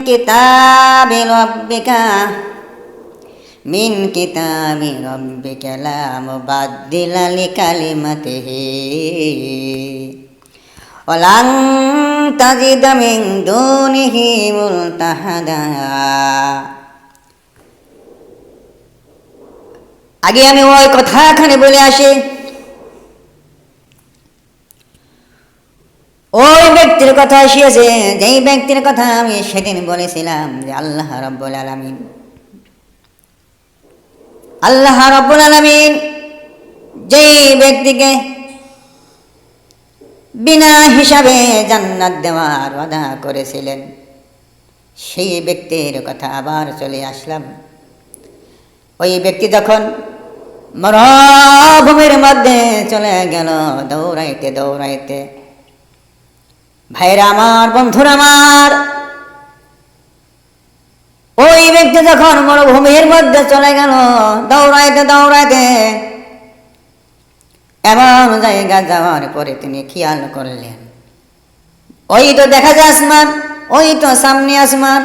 কিতাবি রাব্বিকা মিন কিতাবি রাব্বিকা লা মুবাদ্দিলা লিকালিমাতিহি ওয়ালান তাজিদা মিন দুনিহি মুলতাহাদা। আগে আমি ওই কথাখানে বলে আসি। ওই ব্যক্তির কথা আসিয়াছে, যেই ব্যক্তির কথা আমি সেদিন বলেছিলাম যে আল্লাহ রাব্বুল আলামিন, আল্লাহ রাব্বুল আলামিন যেই ব্যক্তিকে বিনা হিসাবে জান্নাত দেওয়ার ওয়াদা করেছিলেন, সেই ব্যক্তির কথা আবার চলে আসলাম। ওই ব্যক্তি যখন মরুভূমির মধ্যে চলে গেল দৌড়াইতে দৌড়াইতে, ভাইরা আমার, বন্ধুরা আমার, ওই ব্যক্তি যখন মরুভূমির মধ্যে চলে গেল দৌড়াইতে দৌড়াইতে, এমন জায়গা যাওয়ার পরে তিনি খেয়াল করলেন, ওই তো দেখা যায় আসমান, ওই তো সামনে আসমান,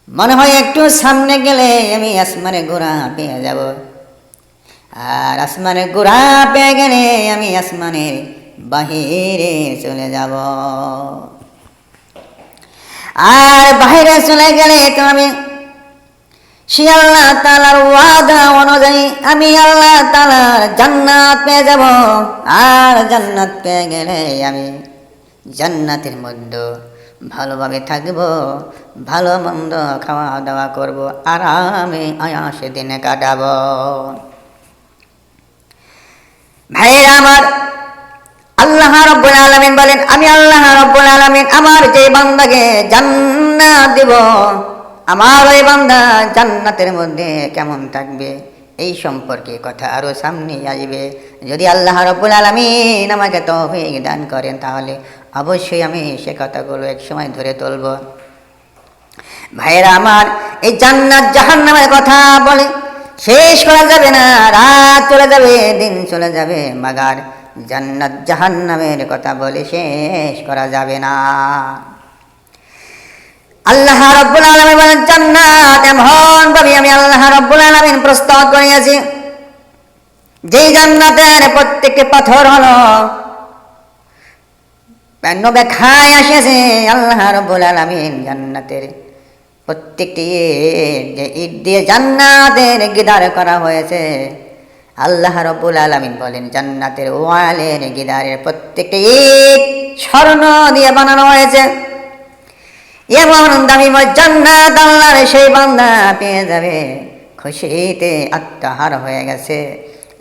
মনে হয় একটু সামনে গেলে আমি আসমানের গোড়া পেয়ে যাব, আর আসমানের গোড়া পেয়ে গেলে আমি আসমানের বাহিরে চলে যাব, আর বাহিরে চলে গেলে তো আমি সে আল্লাহ তাআলার ওয়াদা অনুযায়ী আমি আল্লাহ তাআলার জান্নাত পেয়ে যাব, আর জান্নাত পেয়ে গেলে আমি জান্নাতের মধ্যে ভালোভাবে থাকব, ভালো মন্দ খাওয়া দাওয়া করব, আরামে আয়াসে দিনে কাটাবো। ভাইরা আমার, আল্লাহ রাব্বুল আলামিন বলেন, আমি আল্লাহ রাব্বুল আলামিন আমার যে বান্দাকে জান্নাত দেব, আমার ওই বান্দা জান্নাতের মধ্যে কেমন থাকবে এই সম্পর্কে কথা আরো সামনে আসবে। যদি আল্লাহ রাব্বুল আলামিন আমাকে তৌফিক দান করেন তাহলে অবশ্যই আমি সে কথাগুলো এক সময় ধরে তুলব। ভাইরা আমার, এই জান্নাত জাহান্নামের কথা বলে শেষ করা যাবে না, রাত চলে যাবে, দিন চলে যাবে, মাগার জান্নাত জাহান্নামের কথা বলে শেষ করা যাবে না। আল্লাহ রাব্বুল আলামিন বলেন, জান্নাত এমন ভাবে আমি আল্লাহ রাব্বুল আলামিন প্রস্তুত করিয়াছি, যেই জান্নাতের প্রত্যেকটি পাথর হলো নবে খায় আসিয়াছে। আল্লাহ রাব্বুল আলামিন জান্নাতের প্রত্যেকটি যে ইট দিয়ে জান্নাতের গিদার করা হয়েছে, আল্লাহ রাব্বুল আলামিন বলেন জান্নাতের ওয়ালের গিদারের প্রত্যেকটি ইট স্বর্ণ দিয়ে বানানো হয়েছে। এমন দামি জান্নাত আল্লাহর সেই বান্দা পেয়ে যাবে, খুশিতে আত্মহার হয়ে গেছে।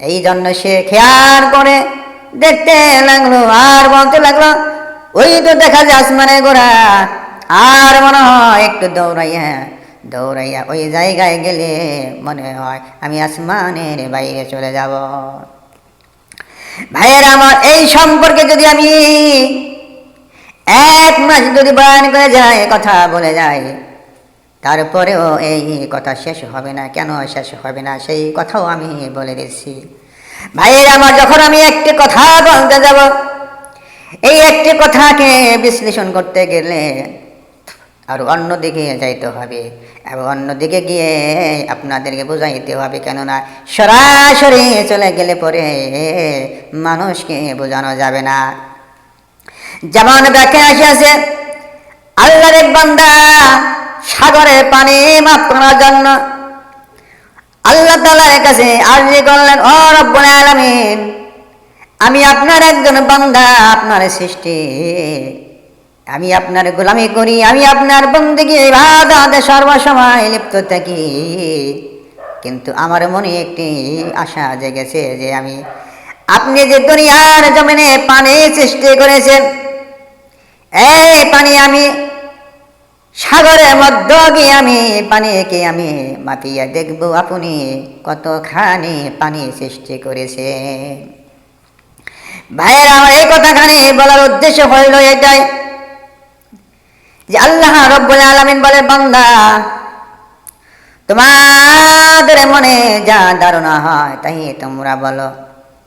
এই জন্য সে খেয়াল করে দেখতে লাগলো আর বলতে লাগলো, ওই তো দেখা যায় আসমানের গোড়া, আর মনে হয় একটু দৌড়াইয়া দৌড়াইয়া ওই জায়গায় গেলে মনে হয় আমি আসমানের বাইরে চলে যাব। ভাইয়েরা আমার, এই সম্পর্কে যদি আমি এক মাস যদি বয়ান করে যায়, কথা বলে যায়, তারপরেও এই কথা শেষ হবে না। কেন শেষ হবে না সেই কথাও আমি বলে দিচ্ছি। ভাইয়েরা আমার, যখন আমি একটি কথা বলতে যাব, এই একটি কথাকে বিশ্লেষণ করতে গেলে আর অন্যদিকে যাইতে হবে, এবং অন্যদিকে গিয়ে আপনাদেরকে বোঝাইতে হবে। কেননা সরাসরি চলে গেলে পরে মানুষকে বোঝানো যাবে না। যেমন ব্যাখ্যা আসিয়াছে, আল্লাহর এক বান্দা সাগরের পানি মাপ করার জন্য আল্লাহ তাআলার কাছে আরজি করলেন, ও রব্বুল আলামিন, আমি আপনার একজন বান্দা, আপনার সৃষ্টি, আমি আপনার গোলামি করি, আমি আপনার বন্দেগী ইবাদতে সর্বসময় লিপ্ত থাকি, কিন্তু আমার মনে একটি আশা জেগেছে যে আপনি যে দুনিয়ার জমিনে পানি সৃষ্টি করেছেন, এই পানি আমি সাগরের মধ্যে গিয়ে আমি পানিকে আমি মাপিয়া দেখব আপনি কতখানি পানি সৃষ্টি করেছে। ভাইয়েরা আমার, এই কথাখানি বলার উদ্দেশ্য হইল এটাই যে আল্লাহ রাব্বুল আলামিন বলে, বান্দা তোমাদের মনে যা ধারণা হয় তাই তোমরা বলো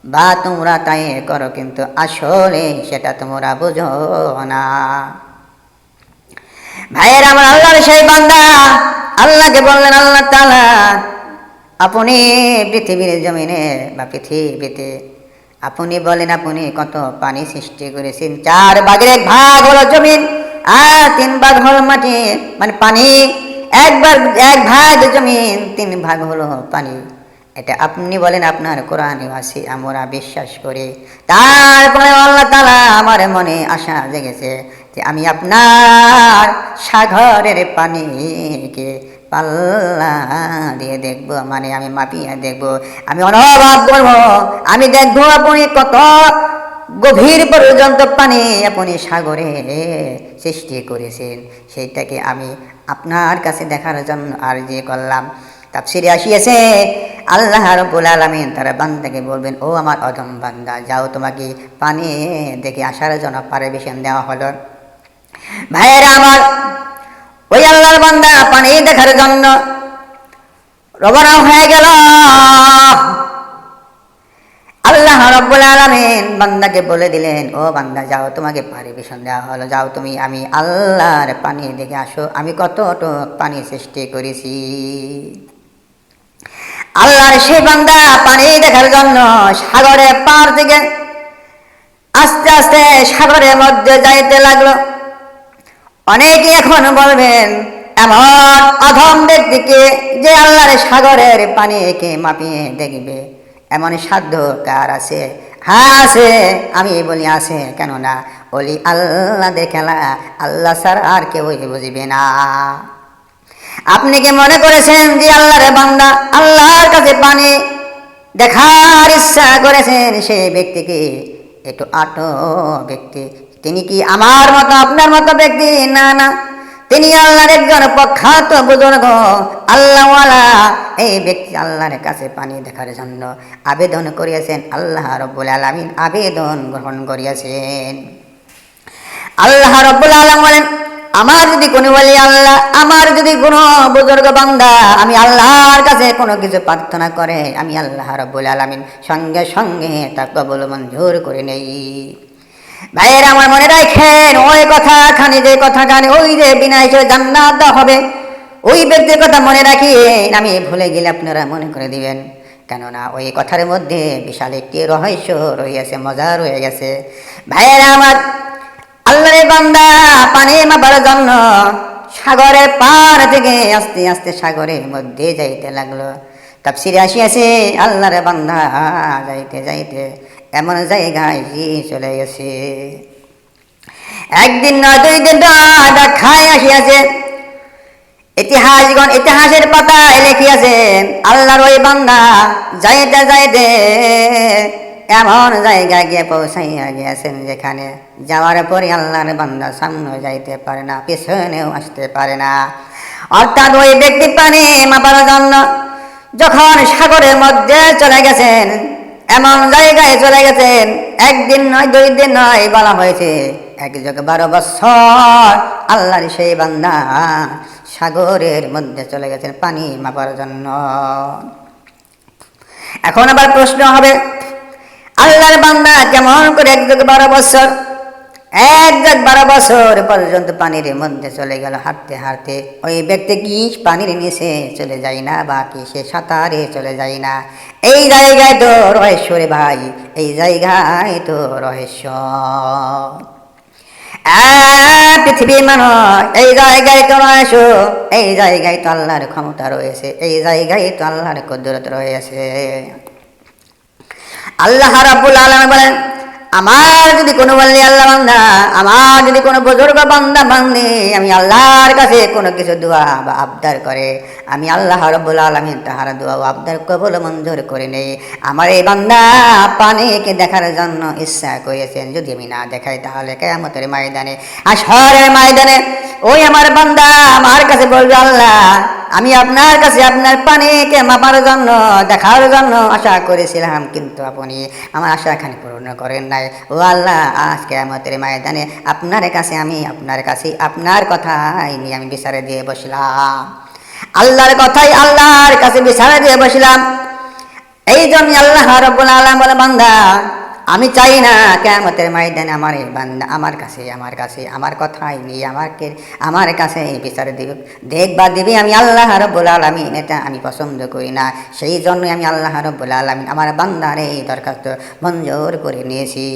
বা তোমরা তাই করো, কিন্তু আসলে সেটা তোমরা বুঝো না। ভাইয়েরা আমার, আল্লাহ সেই বান্দা আল্লাহকে বললেন, আল্লাহ তাআলা আপনি পৃথিবীর জমিনে বা পৃথিবীতে আপনি বলেন আপনি কত পানি সৃষ্টি করেছেন। 4 ভাগের 1 ভাগ হলো জমিন, আর 3 ভাগ হলো মাটি, মানে পানি। 1 ভাগ জমিন, 3 ভাগ হলো পানি। এটা আপনি বলেন, আপনার কোরআনে আছে, আমরা বিশ্বাস করি। তারপরে আল্লাহ তাআলা আমার মনে আশা জেগেছে যে আমি আপনার সাগরের পানিকে পাল্লা দিয়ে দেখবো, মানে আমি মাপিয়ে দেখবো, আমি অনুভব করবো, আমি দেখবো আপনি কত গভীর পর্যন্ত পানি আপনি সাগরে সৃষ্টি করেছেন। সেইটাকে আমি আপনার কাছে দেখার জন্য আরজি করলাম। তাফসীরে আসিয়াছে আল্লাহ রাব্বুল আলামিন তার বান্দাকে বলবেন, ও আমার অধম বান্দা, যাও তোমাকে পানি দেখে আসার জন্য পারমিশন দেওয়া হলো। ভাইয়েরা আমার, ওই আল্লাহর বান্দা পানি দেখার জন্য রওনা হয়ে গেল। আল্লাহ রাব্বুল আলামিন বান্দাকে বলে দিলেন, ও বান্দা যাও, তোমাকে পারমিশন দেওয়া হলো, যাও তুমি আমি আল্লাহর পানি দেখে আসো, আমি কতটুকু পানি সৃষ্টি করেছি। আল্লাহর সেই বান্দা পানি দেখার জন্য সাগরের পার থেকে আস্তে আস্তে সাগরের মধ্যে যাইতে লাগলো। অনেকে এখন বলবেন, এমন অধম ব্যক্তিকে যে আল্লাহর সাগরের পানিকে মাপিয়ে দেখবে, এমন সাধ্য কার আছে? হ্যাঁ আছে, আমি বলি আছে, কেননা বলি আল্লাহদের খেলা আল্লাহ ছাড়া আর কেউই বুঝবে না। আপনি কি মনে করেছেন যে আল্লাহর বান্দা আল্লাহর কাছে পানি দেখার ইচ্ছা করেছেন সেই ব্যক্তিকে একটু আটো ব্যক্তি? তিনি কি আমার মতো আপনার মতো ব্যক্তি? না না, তিনি আল্লাহর একজন প্রখ্যাত বুজুর্গ, আল্লাহওয়ালা। এই ব্যক্তি আল্লাহর কাছে পানি দেখার জন্য আবেদন করিয়াছেন, আল্লাহ রাব্বুল আলামিন আবেদন গ্রহণ করিয়াছেন। আল্লাহ রাব্বুল আলামিন বলেন, আমার যদি কোনো বলি আল্লাহ, আমার যদি কোনো বুজুর্গ বান্দা আমি আল্লাহর কাছে কোনো কিছু প্রার্থনা করে, আমি আল্লাহ রাব্বুল আলামিন সঙ্গে সঙ্গে তা কবুল মঞ্জুর করে নেই। ভাইয়েরা আমার, মনে রাখেন ওই কথাখানি, যে কথাখানি ওই যে বিনা হিসেবে জান্নাত দেওয়া হবে, ওই ব্যক্তির কথা মনে রাখিয়েন। আমি ভুলে গেলে আপনারা মনে করে দিবেন, কেননা ওই কথার মধ্যে বিশাল একটি রহস্য রয়েছে, মজা রয়ে গেছে। ভাইয়েরা আমার, আল্লাহর বান্দা পানি মাপার জন্য সাগরের পার থেকে আস্তে আস্তে সাগরের মধ্যে যাইতে লাগলো। তাফসীরে আসিয়াছে আল্লাহর বান্দা যাইতে যাইতে এমন জায়গায় চলে গেছে, একদিন নয় 2 দিন খায় আসিয়াছে। ইতিহাসের পাতায় লিখিয়াছেন আল্লাহর ওই বান্দা যাইতে যাইতে এমন জায়গায় গিয়ে পৌঁছাইয়া গিয়েছেন যেখানে যাওয়ার পরে আল্লাহর বান্দা সামনে যাইতে পারে না, পিছনেও আসতে পারে না। অর্থাৎ ওই ব্যক্তি পানি মাপার জন্য যখন সাগরের মধ্যে চলে গেছেন, এমন জায়গায় চলে গেছেন, 1 দিন নয় 2 দিন নয়, বলা হয়েছে 1 যুগ 12 বছর আল্লাহর সেই বান্দা সাগরের মধ্যে চলে গেছেন পানি মাপার জন্য। এখন আবার প্রশ্ন হবে, আল্লাহর বান্দা কেমন করে 1 যুগ 12 বছর 1 যুগ 12 বছর পর্যন্ত পানির মধ্যে চলে গেল হাঁটতে হাঁটতে? ওই ব্যক্তি কি পানির নিচে চলে যায় না, বা কি সে সাঁতারে চলে যায় না? এই জায়গায় তো রহস্য রে ভাই, এই জায়গায় তো রহস্য। পৃথিবীর মানুষ, এই জায়গায় তো রহস্য, এই জায়গায় তো আল্লাহর ক্ষমতা রয়েছে, এই জায়গায় তো আল্লাহর কুদরত রয়েছে। আল্লাহ রাব্বুল আলামিন বলেন, আমার যদি কোনো বলি আল্লাহ বান্দা, আমার যদি কোনো বুজুর্গ বান্দা বান্দি আমি আল্লাহর কাছে কোনো কিছু দোয়া বা আবদার করে, আমি আল্লাহ রাব্বুল আলামিন তাহার দোয়া ও আবদার কবুল মঞ্জুর করে নেই। আমার এই বান্দা পানিকে দেখার জন্য ইচ্ছা করেছেন, যদি আমি না দেখাই তাহলে কিয়ামতের ময়দানে, হাশরের ময়দানে ওই আমার বান্দা আমার কাছে বলবে, আল্লাহ আমি আপনার কাছে আপনার পানিকে মাপার জন্য দেখার জন্য আশা করেছিলাম, কিন্তু আপনি আমার আশাখানি পূর্ণ করেন নাই। ও আল্লাহ, আজ কিয়ামতের ময়দানে আপনার কাছে আমি আপনার কথাই নিয়ে আমি বিচারে দিয়ে বসলাম, আল্লাহর কথাই আল্লাহর কাছে বিচারে দিয়ে বসলাম। এই জন্য আল্লাহ রাব্বুল আলামিন বলে, বান্দা আমি চাই না কিয়ামতের ময়দানে আমার এই বান্দা আমার কাছে আমার কথাই নিয়ে আমার কাছে বিচার দিবে দেখবা দিবি। আমি আল্লাহ রাব্বুল আলামিন এটা আমি পছন্দ করি না। সেই জন্যই আমি আল্লাহ রাব্বুল আলামিন আমার বান্দার এই দরখাস্ত মঞ্জুর করে নিয়েছি।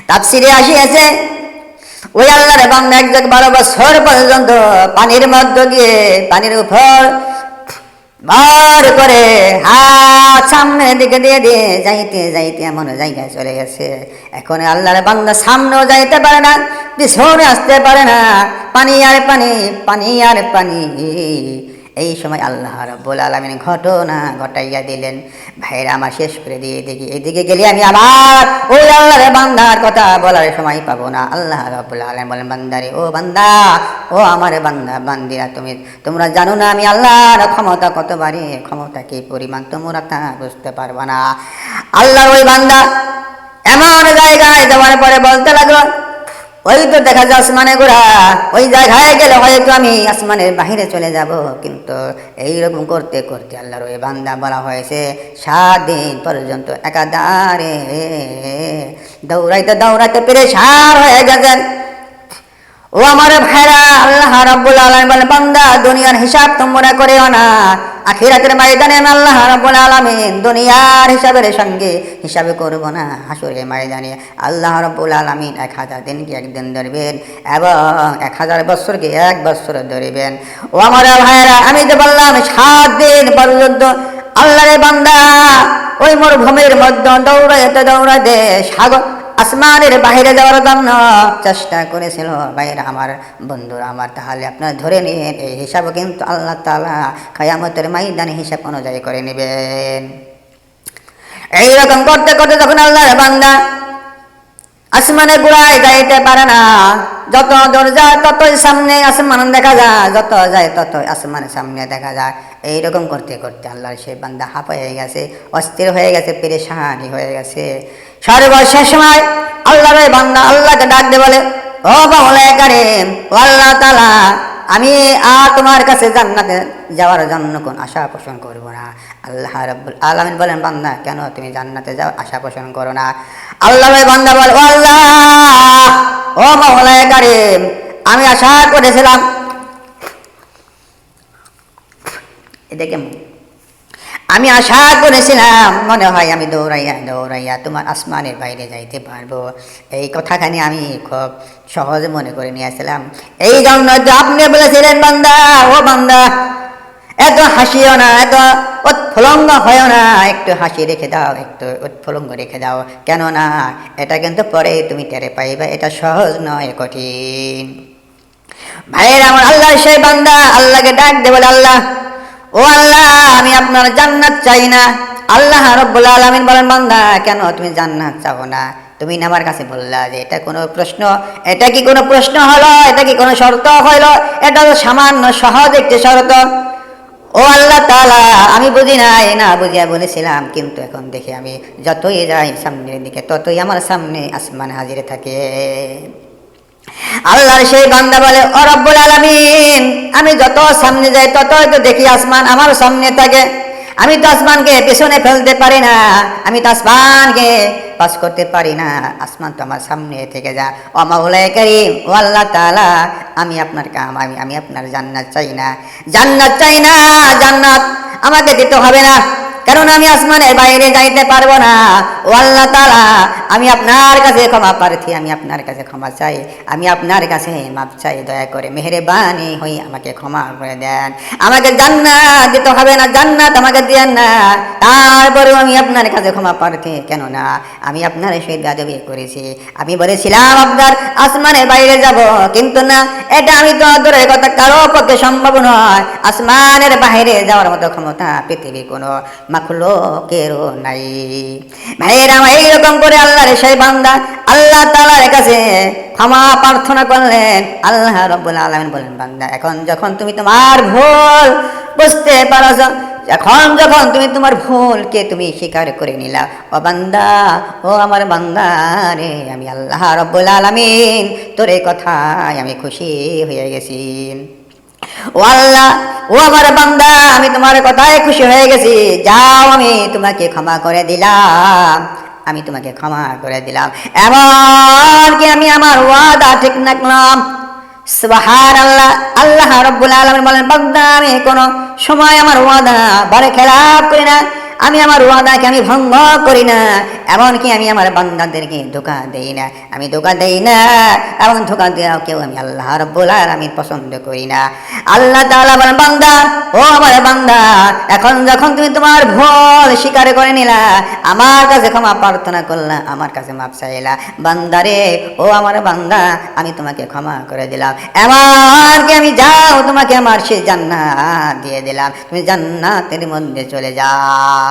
তাফসীরে আসিয়াছে ওই আল্লাহর বান্দা 12 বছর পর্যন্ত পানির মধ্যে গিয়ে পানির উপর বার করে হাত সামনের দিকে দিয়ে দিয়ে যাইতে যাইতে এমন জায়গায় চলে গেছে এখন আল্লাহর বান্দা সামনেও যাইতে পারে না, পিছনে আসতে পারে না, পানি আর পানি, পানি আর পানি। এই সময় আল্লাহ রাব্বুল আলামিন ঘটনা ঘটাইয়া দিলেন। ভাইরা আমার শেষ করে দিয়ে দেখি এদিকে গেলে আমি আবার ওই আল্লাহর বান্দার কথা বলার সময় পাবো না। আল্লাহ রাব্বুল আলামিন বলেন, বান্দারে ও বান্দা, ও আমার বান্দা বান্দিরা, তোমরা জানো না আমি আল্লাহর ক্ষমতা কত বাড়ি, ক্ষমতা কি পরিমাণ তোমরা তা বুঝতে পারবা না। আল্লাহর ওই বান্দা এমন জায়গায় যাওয়ার পরে বলতে লাগলো, ওই তো দেখা যায় আসমানে গোড়া, ওই জায়গায় গেলে হয়তো আমি আসমানের বাহিরে চলে যাব। কিন্তু এইরকম করতে করতে আল্লাহর ওই বান্দা বলা হয়েছে 7 দিন পর্যন্ত একাধারে দৌড়াইতে দৌড়াইতে পেরেশান হয়ে গেছেন। ও আমার ভাইরা, আল্লাহ রাব্বুল আলামিন বলেন, বান্দা দুনিয়ার হিসাব তোমরা করেও না, আখিরাতের ময়দানে আমি আল্লাহ রাব্বুল আলামিন দুনিয়ার হিসাবের সঙ্গে হিসাবে করব না। হাসরের ময়দানে আল্লাহ রাব্বুল আলামিন 1000 দিনকে একদিন ধরবেন এবং 1000 বছরকে 1 বছর ধরবেন। ও আমার ভাইরা, আমি যে বললাম 7 দিন পর্যন্ত আল্লাহর বান্দা ওই মরুভূমির মধ্যে দৌড়াইতে সাগর আসমানের বাইরে যাওয়ার জন্য চেষ্টা করেছিল। বাইরে আমার বন্ধুরা আমার, তাহলে আপনারা ধরে নিন এই হিসাবও কিন্তু আল্লাহ তাআলা কিয়ামতের ময়দানে হিসাব অনুযায়ী করে নেবেন। এইরকম করতে করতে যখন আল্লাহর বান্দা আসমানে গোড়ায় যাইতে পারে না, যত দূর যায় ততই সামনে আসমান দেখা যায়, যত যায় ততই আসমানের সামনে দেখা যায়। এইরকম করতে করতে আল্লাহর সেই বান্দা হাঁপায়ে গেছে, অস্থির হয়ে গেছে, পেরেশানি হয়ে গেছে। সর্বশেষ সময় আল্লাহর ওই বান্দা আল্লাহকে ডাক দিয়ে বলে, ও মাওলায়ে কারীম, ও আল্লাহ তাআলা, আমি আর তোমার কাছে জান্নাতে যাওয়ার জন্য কোন আশা পোষণ করব না। আল্লাহ রাব্বুল আলামিন বলেন, বান্দা কেন তুমি জান্নাতে যাও আশা পোষণ করো না? আল্লাহর ওই বান্দা বলে, ও আল্লাহ, ও মাওলায়ে কারীম, আমি আশা করেছিলাম, এদিকে আমি আশা করেছিলাম মনে হয় আমি দৌড়াইয়া দৌড়াইয়া তোমার আসমানের বাইরে যাইতে পারবো। এই কথাখানি আমি খুব সহজ মনে করে নিয়েছিলাম। এই জন্য তো আপনি বলেছিলেন, বান্দা ও বান্দা, এত হাসিও না, এত উৎফুল্লঙ্গ হয় না, একটু হাসি রেখে দাও, একটু উৎফুল্লঙ্গ রেখে দাও, কেননা এটা কিন্তু পরে তুমি টেরে পাইবা, এটা সহজ নয়, কঠিন। ভাইয়ের আমার, আল্লাহ সেই বান্দা আল্লাহকে ডাক দে বলে, আল্লাহ, ও আল্লাহ, আমি আপনার জান্নাত চাই না। আল্লাহ রাব্বুল আলামিন বলেন, বান্দা কেন তুমি জান্নাত চাও না? তুমি না আমার কাছে বললা যে এটা কোনো প্রশ্ন, এটা কি কোনো প্রশ্ন হলো? এটা কি কোনো শর্ত হইলো? এটা তো সামান্য সহজ একটি শর্ত। ও আল্লাহ তাআলা, আমি বুঝি নাই, না বুঝিয়া বলেছিলাম, কিন্তু এখন দেখি আমি যতই যাই সামনের দিকে ততই আমার সামনে আসমান হাজির থাকে। আল্লাহর সেই বান্দা বলে, ও রব্বুল আলামিন, আমি যত সামনে যাই ততই তো দেখি আসমান আমার সামনে থাকে। আমি তো আসমানকে পেছনে ফেলতে পারি না, আমি তো আসমানকে পাস করতে পারি না, আসমান তো আমার সামনে থেকে যা। ও মাওলায়ে কারীম, ও আল্লাহ তাআলা, আমি আপনার কাম, আমি আপনার জান্নাত চাই না, জান্নাত চাই না, জান্নাত আমাকে দিতে হবে না, কারণ আমি আসমানের বাইরে যাইতে পারবো না। ও আল্লাহ তাআলা, আমি আপনার কাছে ক্ষমা প্রার্থী, আমি আপনার কাছে ক্ষমা চাই, আমি আপনার কাছে মাপ চাই, দয়া করে মেহেরবানি হয়ে আমাকে ক্ষমা করে দেন। আমাকে জান্নাত দিতে হবে না, জান্নাত আমাকে দেন না, তারপরেও আমি আপনার কাছে ক্ষমা প্রার্থী, কেননা আমি আপনার সেই বেয়াদবি করেছি। আমি বলেছিলাম আপনার আসমানের বাইরে যাব, কিন্তু না, এটা আমি তো দূরের কথা, কারো পক্ষে সম্ভব নয়। আসমানের বাইরে যাওয়ার মতো ক্ষমতা পৃথিবীর কোনো মাখলুকেরও নাই। ভাইয়েরা, এইরকম করে আল্লাহর সেই বান্দা আল্লাহ তাআলার কাছে ক্ষমা প্রার্থনা করলেন। আল্লাহ রাব্বুল আলামিন বলেন, বান্দা এখন যখন তুমি তোমার ভুল বুঝতে পারছ, এখন যখন তুমি তোমার ভুলকে তুমি স্বীকার করে নিলা, ও বান্দা, ও আমার বান্দা রে, আমি আল্লাহ রাব্বুল আলামিন তোর এই কথায় আমি খুশি হয়ে গেছি। ও আল্লাহ, ও আমার বান্দা, আমি তোমার কথায় খুশি হয়ে গেছি, যাও আমি তোমাকে ক্ষমা করে দিলাম। আমি তোমাকে ক্ষমা করে দিলাম। এমনকি আমি আমার ওয়াদা ঠিক রাখলাম। সুবহানাল্লাহ। আল্লাহ রাব্বুল আলামিন বলেন, বান্দা আমি কোনো সময় আমার ওয়াদা বলে খেলাপ করি না, আমি আমার ওয়াদাকে আমি ভঙ্গ করি না, এমনকি আমি আমার বান্দাদেরকে ধোঁকা দেই না, আমি ধোঁকা দেই না, এবং ধোঁকা দেওয়া কেউ আমি আল্লাহ রাব্বুল আলামিন পছন্দ করি না। আল্লাহ তাআলা বলেন, বান্দা, ও আমার বান্দা, এখন যখন তুমি তোমার ভুল স্বীকার করে নিলা, আমার কাছে ক্ষমা প্রার্থনা করলা, আমার কাছে মাপ চাইলা, বান্দারে, ও আমার বান্দা, আমি তোমাকে ক্ষমা করে দিলাম। এমনকি আমি যাও তোমাকে আমার সেই জান্নাত দিয়ে দিলাম, তুমি জান্নাতের মধ্যে চলে যাও।